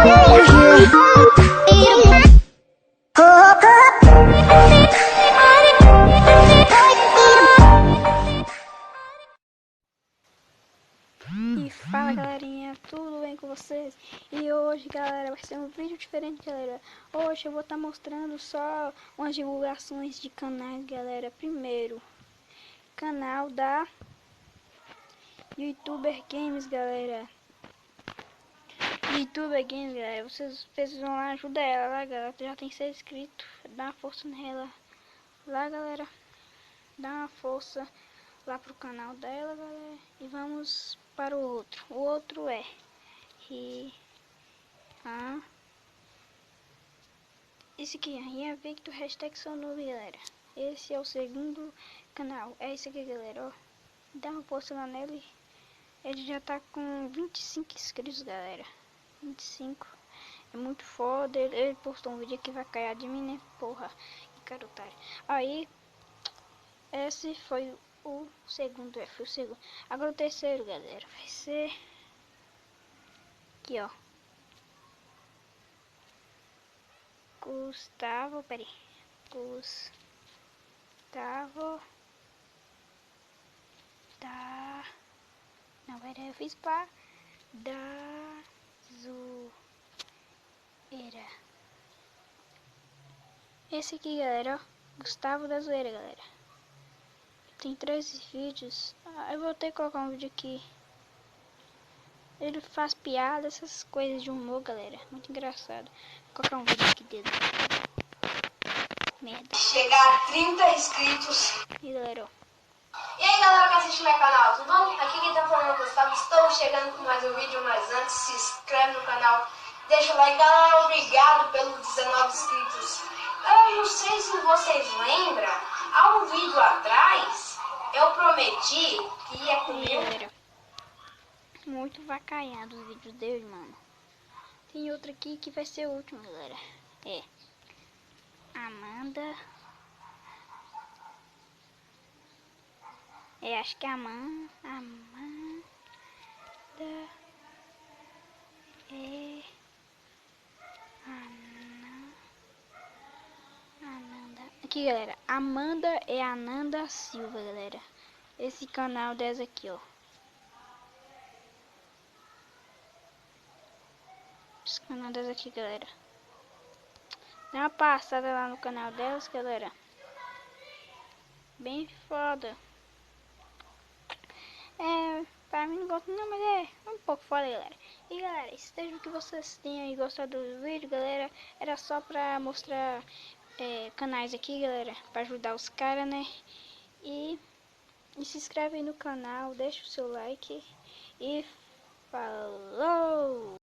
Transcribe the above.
E fala galerinha, tudo bem com vocês? E hoje galera, vai ser um vídeo diferente galera. Hoje eu vou estar mostrando só umas divulgações de canais galera. Primeiro, canal da YouTuber Games galera. YouTuber Games galera, vocês precisam lá, ajuda ela lá galera. Já tem 6 inscritos, dá uma força nela lá galera. Dá uma força lá pro canal dela galera. E vamos para o outro. O outro é esse aqui, Rian Victor, hashtag sou novo, galera. Esse é o segundo canal. É esse aqui, galera, ó. Dá uma força lá nele. Ele já tá com 25 inscritos, galera. 25. É muito foda. Ele postou um vídeo que vai cair de mim, né? Porra, que cara otário. Aí, esse foi o segundo. Foi o segundo. Agora o terceiro, galera. Vai ser aqui, ó. Gustavo, peraí. Gustavo da... Não, peraí, eu fiz pra da zoeira. Esse aqui, galera, ó. Gustavo da zoeira, galera. Tem 13 vídeos. Eu vou ter que colocar um vídeo aqui. Ele faz piada, essas coisas de humor, galera. Muito engraçado. Vou colocar um vídeo aqui dele. Merda. Chegar a 30 inscritos. E galera, ó. E aí galera que assiste meu canal, tudo bom? Aqui quem tá falando é o Gustavo. Estou chegando com mais um vídeo, mas antes se inscreve no canal. Deixa o like, galera. Obrigado pelos 19 inscritos. Eu não sei se vocês lembram. Há um vídeo atrás, eu prometi que ia comer. Galera, muito vacaiado os vídeos dele, mano. Tem outro aqui que vai ser o último, galera. É Amanda. Acho que é Amanda. Ananda. Aqui, galera. Amanda é Ananda Silva, galera. Esse canal dessa aqui, ó. Esse canal dessa aqui, galera. Dá uma passada lá no canal delas, galera. Bem foda. Pra mim não gosto não, mas é um pouco foda, galera. E galera, espero que vocês tenham gostado do vídeo, galera. Era só pra mostrar canais aqui, galera, pra ajudar os caras, né? E se inscreve aí no canal, deixa o seu like e falou!